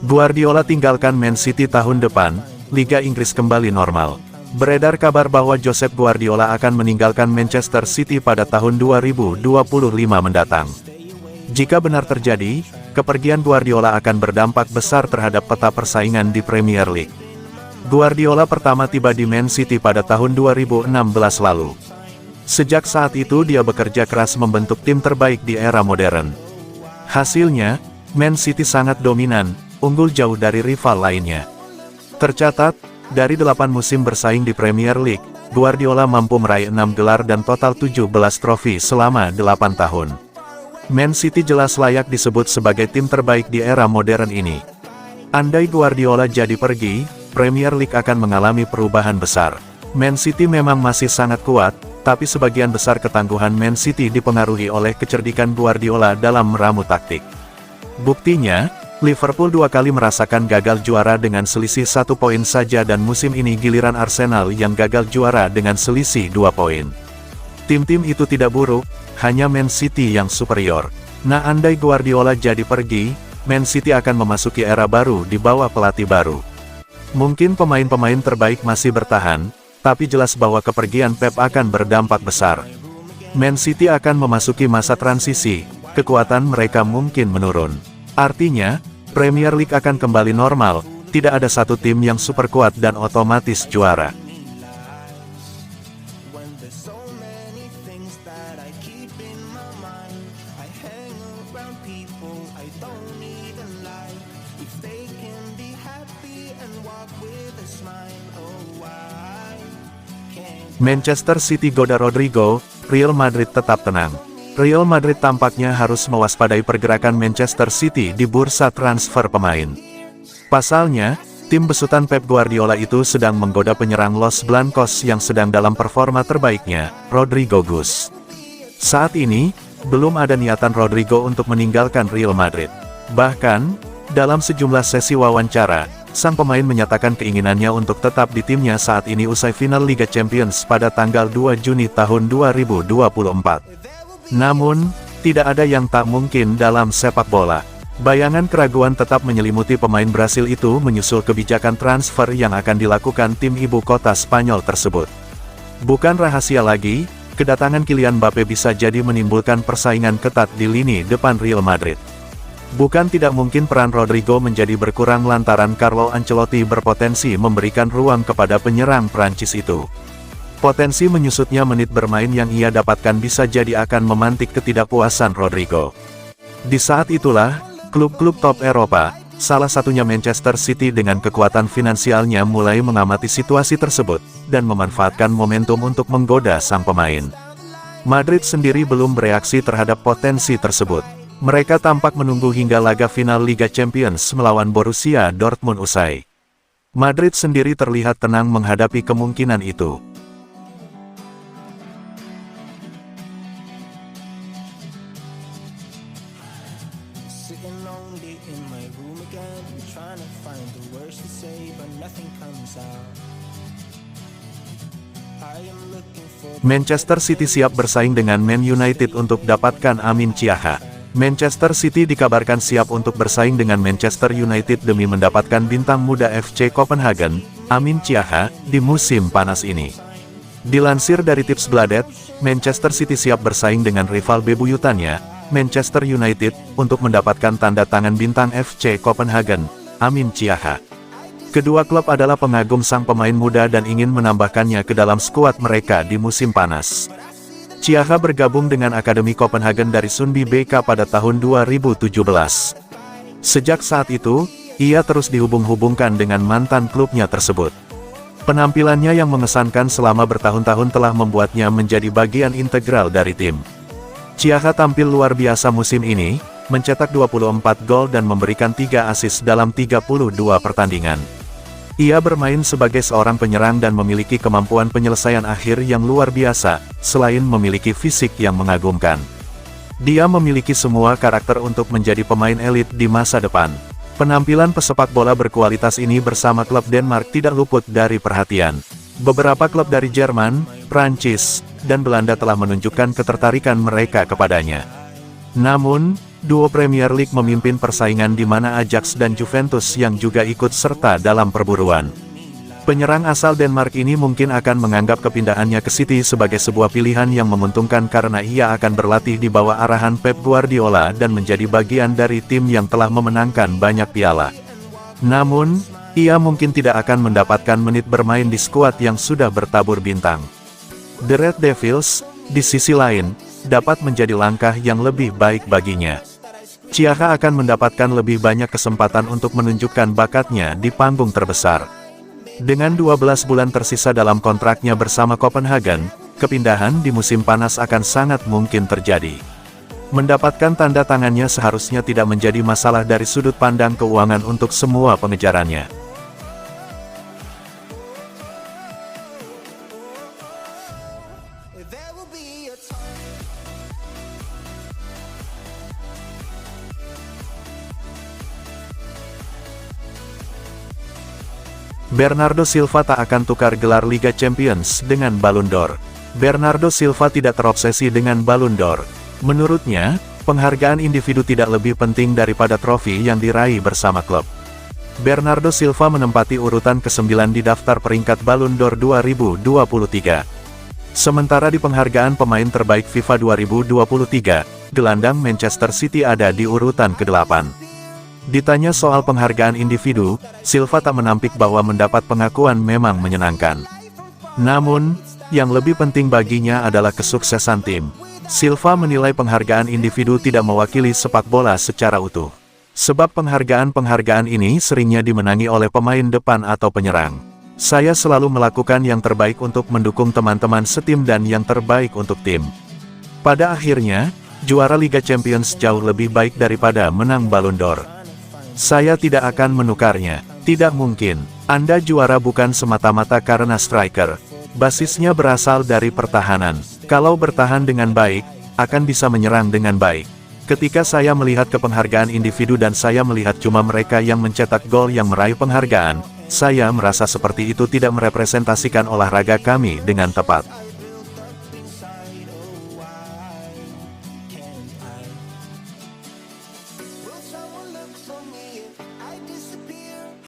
Guardiola tinggalkan Man City tahun depan, Liga Inggris kembali normal. Beredar kabar bahwa Josep Guardiola akan meninggalkan Manchester City pada tahun 2025 mendatang. Jika benar terjadi, kepergian Guardiola akan berdampak besar terhadap peta persaingan di Premier League. Guardiola pertama tiba di Man City pada tahun 2016 lalu. Sejak saat itu dia bekerja keras membentuk tim terbaik di era modern. Hasilnya, Man City sangat dominan, unggul jauh dari rival lainnya. Tercatat, dari 8 musim bersaing di Premier League, Guardiola mampu meraih 6 gelar dan total 17 trofi selama 8 tahun. Man City jelas layak disebut sebagai tim terbaik di era modern ini. Andai Guardiola jadi pergi, Premier League akan mengalami perubahan besar. Man City memang masih sangat kuat, tapi sebagian besar ketangguhan Man City dipengaruhi oleh kecerdikan Guardiola dalam meramu taktik. Buktinya, Liverpool 2 kali merasakan gagal juara dengan selisih 1 poin saja dan musim ini giliran Arsenal yang gagal juara dengan selisih 2 poin. Tim-tim itu tidak buruk, hanya Man City yang superior. Nah, andai Guardiola jadi pergi, Man City akan memasuki era baru di bawah pelatih baru. Mungkin pemain-pemain terbaik masih bertahan, tapi jelas bahwa kepergian Pep akan berdampak besar. Man City akan memasuki masa transisi, kekuatan mereka mungkin menurun. Artinya, Premier League akan kembali normal, tidak ada satu tim yang super kuat dan otomatis juara. Manchester City goda Rodrigo, Real Madrid tetap tenang. Real Madrid tampaknya harus mewaspadai pergerakan Manchester City di bursa transfer pemain. Pasalnya, tim besutan Pep Guardiola itu sedang menggoda penyerang Los Blancos yang sedang dalam performa terbaiknya, Rodrigo Gus. Saat ini, belum ada niatan Rodrigo untuk meninggalkan Real Madrid. Bahkan, dalam sejumlah sesi wawancara, sang pemain menyatakan keinginannya untuk tetap di timnya saat ini usai final Liga Champions pada tanggal 2 Juni tahun 2024. Namun, tidak ada yang tak mungkin dalam sepak bola. Bayangan keraguan tetap menyelimuti pemain Brasil itu menyusul kebijakan transfer yang akan dilakukan tim ibu kota Spanyol tersebut. Bukan rahasia lagi, kedatangan Kylian Mbappe bisa jadi menimbulkan persaingan ketat di lini depan Real Madrid. Bukan tidak mungkin peran Rodrigo menjadi berkurang lantaran Carlo Ancelotti berpotensi memberikan ruang kepada penyerang Prancis itu. Potensi menyusutnya menit bermain yang ia dapatkan bisa jadi akan memantik ketidakpuasan Rodrigo. Di saat itulah, klub-klub top Eropa, salah satunya Manchester City dengan kekuatan finansialnya mulai mengamati situasi tersebut, dan memanfaatkan momentum untuk menggoda sang pemain. Madrid sendiri belum bereaksi terhadap potensi tersebut. Mereka tampak menunggu hingga laga final Liga Champions melawan Borussia Dortmund usai. Madrid sendiri terlihat tenang menghadapi kemungkinan itu. Manchester City siap bersaing dengan Man United untuk dapatkan Amin Chiaha. Manchester City dikabarkan siap untuk bersaing dengan Manchester United demi mendapatkan bintang muda FC Copenhagen, Amin Chiaha, di musim panas ini. Dilansir dari Tipsbladet, Manchester City siap bersaing dengan rival bebuyutannya, Manchester United, untuk mendapatkan tanda tangan bintang FC Copenhagen, Amin Chiaha. Kedua klub adalah pengagum sang pemain muda dan ingin menambahkannya ke dalam skuad mereka di musim panas. Chiaha bergabung dengan Akademi Copenhagen dari Sundby BK pada tahun 2017. Sejak saat itu, ia terus dihubung-hubungkan dengan mantan klubnya tersebut. Penampilannya yang mengesankan selama bertahun-tahun telah membuatnya menjadi bagian integral dari tim. Chiaha tampil luar biasa musim ini, mencetak 24 gol dan memberikan 3 assist dalam 32 pertandingan. Ia bermain sebagai seorang penyerang dan memiliki kemampuan penyelesaian akhir yang luar biasa, selain memiliki fisik yang mengagumkan. Dia memiliki semua karakter untuk menjadi pemain elit di masa depan. Penampilan pesepak bola berkualitas ini bersama klub Denmark tidak luput dari perhatian. Beberapa klub dari Jerman, Prancis, dan Belanda telah menunjukkan ketertarikan mereka kepadanya. Namun, Duo Premier League memimpin persaingan di mana Ajax dan Juventus yang juga ikut serta dalam perburuan. Penyerang asal Denmark ini mungkin akan menganggap kepindahannya ke City sebagai sebuah pilihan yang menguntungkan karena ia akan berlatih di bawah arahan Pep Guardiola dan menjadi bagian dari tim yang telah memenangkan banyak piala. Namun, ia mungkin tidak akan mendapatkan menit bermain di skuad yang sudah bertabur bintang. The Red Devils, di sisi lain, dapat menjadi langkah yang lebih baik baginya. Chiaha akan mendapatkan lebih banyak kesempatan untuk menunjukkan bakatnya di panggung terbesar. Dengan 12 bulan tersisa dalam kontraknya bersama Copenhagen, kepindahan di musim panas akan sangat mungkin terjadi. Mendapatkan tanda tangannya seharusnya tidak menjadi masalah dari sudut pandang keuangan untuk semua pengejarannya. Bernardo Silva tak akan tukar gelar Liga Champions dengan Ballon d'Or. Bernardo Silva tidak terobsesi dengan Ballon d'Or. Menurutnya, penghargaan individu tidak lebih penting daripada trofi yang diraih bersama klub. Bernardo Silva menempati urutan ke-9 di daftar peringkat Ballon d'Or 2023. Sementara di penghargaan pemain terbaik FIFA 2023, gelandang Manchester City ada di urutan ke-8. Ditanya soal penghargaan individu, Silva tak menampik bahwa mendapat pengakuan memang menyenangkan. Namun, yang lebih penting baginya adalah kesuksesan tim. Silva menilai penghargaan individu tidak mewakili sepak bola secara utuh. Sebab penghargaan-penghargaan ini seringnya dimenangi oleh pemain depan atau penyerang. Saya selalu melakukan yang terbaik untuk mendukung teman-teman setim dan yang terbaik untuk tim. Pada akhirnya, juara Liga Champions jauh lebih baik daripada menang Ballon d'Or. Saya tidak akan menukarnya. Tidak mungkin. Anda juara bukan semata-mata karena striker. Basisnya berasal dari pertahanan. Kalau bertahan dengan baik, akan bisa menyerang dengan baik. Ketika saya melihat ke penghargaan individu dan saya melihat cuma mereka yang mencetak gol yang meraih penghargaan, saya merasa seperti itu tidak merepresentasikan olahraga kami dengan tepat. Will someone look for me?